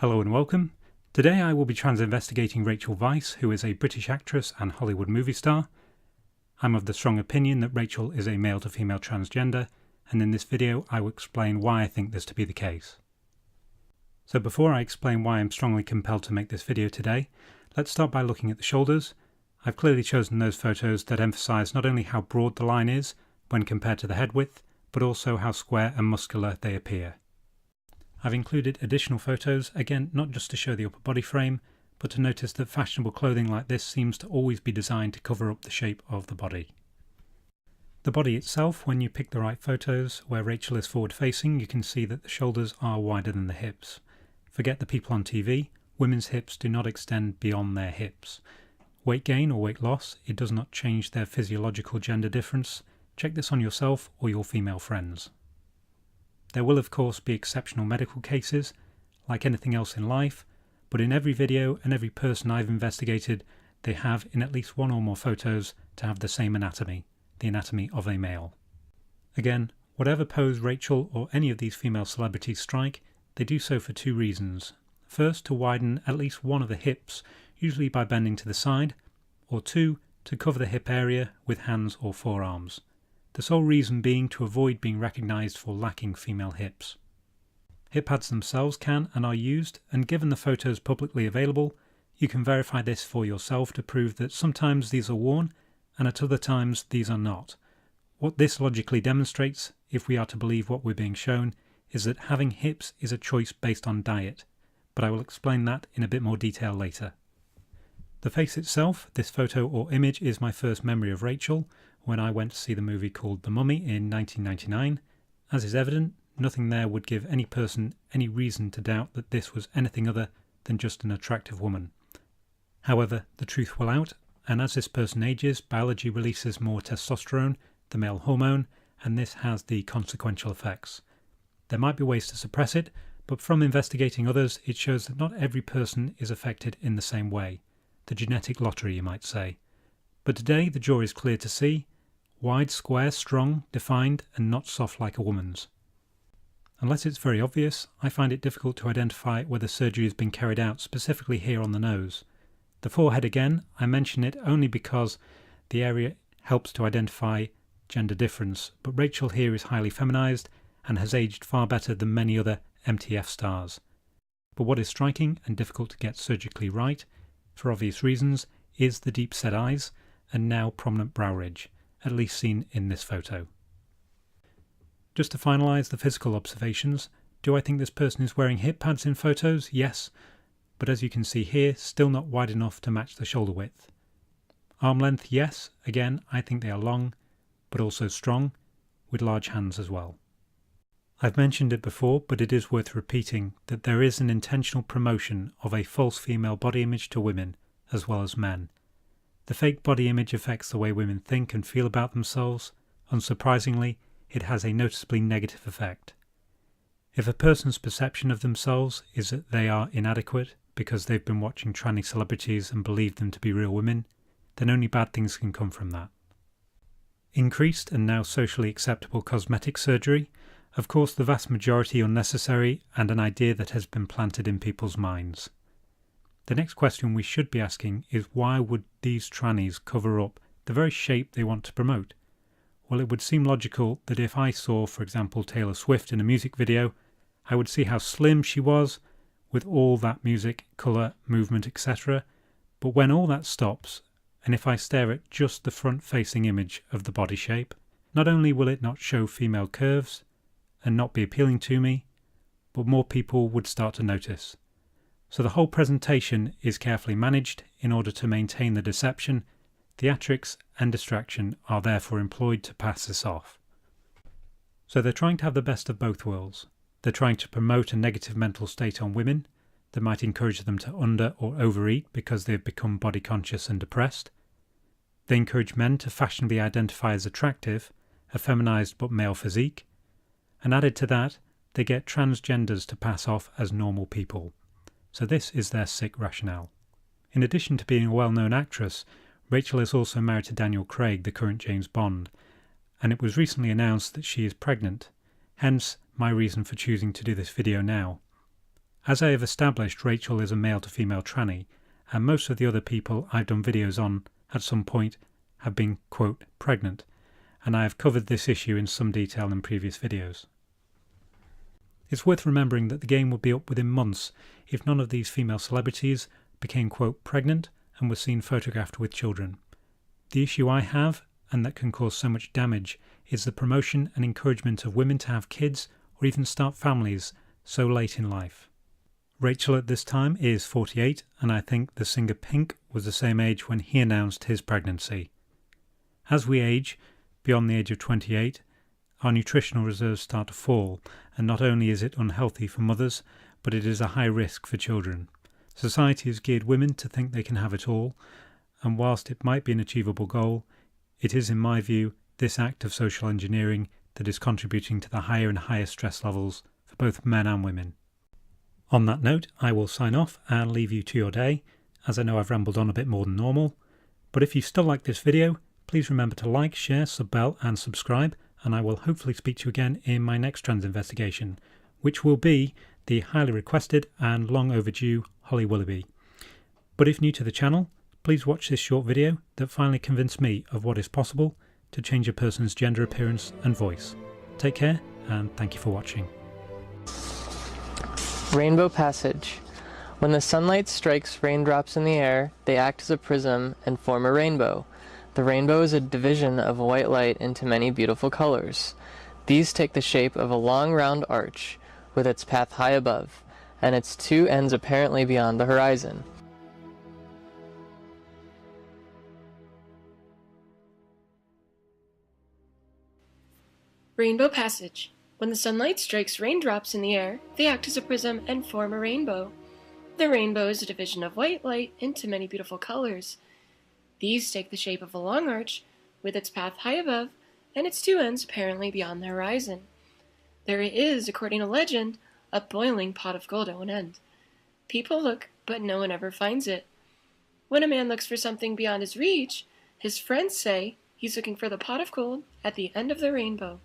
Hello and welcome. Today I will be investigating Rachel Weisz, who is a British actress and Hollywood movie star. I'm of the strong opinion that Rachel is a male to female transgender, and in this video I will explain why I think this to be the case. So before I explain why I'm strongly compelled to make this video today, let's start by looking at the shoulders. I've clearly chosen those photos that emphasise not only how broad the line is when compared to the head width, but also how square and muscular they appear. I've included additional photos, again not just to show the upper body frame, but to notice that fashionable clothing like this seems to always be designed to cover up the shape of the body. The body itself, when you pick the right photos, where Rachel is forward facing, you can see that the shoulders are wider than the hips. Forget the people on TV, women's hips do not extend beyond their hips. Weight gain or weight loss, it does not change their physiological gender difference. Check this on yourself or your female friends. There will of course be exceptional medical cases, like anything else in life, but in every video and every person I've investigated, they have in at least one or more photos to have the same anatomy, the anatomy of a male. Again, whatever pose Rachel or any of these female celebrities strike, they do so for two reasons. First, to widen at least one of the hips, usually by bending to the side, or two, to cover the hip area with hands or forearms. The sole reason being to avoid being recognised for lacking female hips. Hip pads themselves can and are used, and given the photos publicly available, you can verify this for yourself to prove that sometimes these are worn and at other times these are not. What this logically demonstrates, if we are to believe what we're being shown, is that having hips is a choice based on diet, but I will explain that in a bit more detail later. The face itself, this photo or image, is my first memory of Rachel when I went to see the movie called The Mummy in 1999. As is evident, nothing there would give any person any reason to doubt that this was anything other than just an attractive woman. However, the truth will out, and as this person ages, biology releases more testosterone, the male hormone, and this has the consequential effects. There might be ways to suppress it, but from investigating others, it shows that not every person is affected in the same way. The genetic lottery, you might say. But today the jaw is clear to see, wide, square, strong, defined, and not soft like a woman's. Unless it's very obvious, I find it difficult to identify whether surgery has been carried out specifically here on the nose. The forehead again, I mention it only because the area helps to identify gender difference, but Rachel here is highly feminized and has aged far better than many other MTF stars. But what is striking and difficult to get surgically right, for obvious reasons, is the deep set eyes and now prominent brow ridge, at least seen in this photo. Just to finalise the physical observations, do I think this person is wearing hip pads in photos? Yes, but as you can see here, still not wide enough to match the shoulder width. Arm length, yes, again I think they are long, but also strong, with large hands as well. I've mentioned it before, but it is worth repeating that there is an intentional promotion of a false female body image to women, as well as men. The fake body image affects the way women think and feel about themselves. Unsurprisingly, it has a noticeably negative effect. If a person's perception of themselves is that they are inadequate because they've been watching tranny celebrities and believed them to be real women, then only bad things can come from that. Increased and now socially acceptable cosmetic surgery, of course the vast majority unnecessary and an idea that has been planted in people's minds. The next question we should be asking is why would these trannies cover up the very shape they want to promote? Well, it would seem logical that if I saw, for example, Taylor Swift in a music video, I would see how slim she was with all that music, colour, movement, etc. But when all that stops, and if I stare at just the front-facing image of the body shape, not only will it not show female curves and not be appealing to me, but more people would start to notice. So the whole presentation is carefully managed in order to maintain the deception. Theatrics and distraction are therefore employed to pass this off. So they're trying to have the best of both worlds. They're trying to promote a negative mental state on women that might encourage them to under or overeat because they've become body conscious and depressed. They encourage men to fashionably identify as attractive, a feminized but male physique. And added to that, they get transgenders to pass off as normal people. So this is their sick rationale. In addition to being a well-known actress, Rachel is also married to Daniel Craig, the current James Bond, and it was recently announced that she is pregnant, hence my reason for choosing to do this video now. As I have established, Rachel is a male to female tranny, and most of the other people I've done videos on at some point have been, quote, pregnant, and I have covered this issue in some detail in previous videos. It's worth remembering that the game would be up within months if none of these female celebrities became, quote, pregnant and were seen photographed with children. The issue I have, and that can cause so much damage, is the promotion and encouragement of women to have kids or even start families so late in life. Rachel at this time is 48, and I think the singer Pink was the same age when he announced his pregnancy. As we age, beyond the age of 28, our nutritional reserves start to fall, and not only is it unhealthy for mothers, but it is a high risk for children. Society has geared women to think they can have it all, and whilst it might be an achievable goal, it is, in my view, this act of social engineering that is contributing to the higher and higher stress levels for both men and women. On that note, I will sign off and leave you to your day, as I know I've rambled on a bit more than normal. But if you still like this video, please remember to like, share, sub-bell and subscribe, and I will hopefully speak to you again in my next trans investigation, which will be the highly requested and long overdue Holly Willoughby. But if new to the channel, please watch this short video that finally convinced me of what is possible to change a person's gender appearance and voice. Take care, and thank you for watching. Rainbow passage. When the sunlight strikes raindrops in the air, they act as a prism and form a rainbow. The rainbow is a division of white light into many beautiful colors. These take the shape of a long round arch, with its path high above, and its two ends apparently beyond the horizon. Rainbow passage. When the sunlight strikes raindrops in the air, they act as a prism and form a rainbow. The rainbow is a division of white light into many beautiful colors. These take the shape of a long arch, with its path high above, and its two ends apparently beyond the horizon. There is, according to legend, a boiling pot of gold at one end. People look, but no one ever finds it. When a man looks for something beyond his reach, his friends say he's looking for the pot of gold at the end of the rainbow.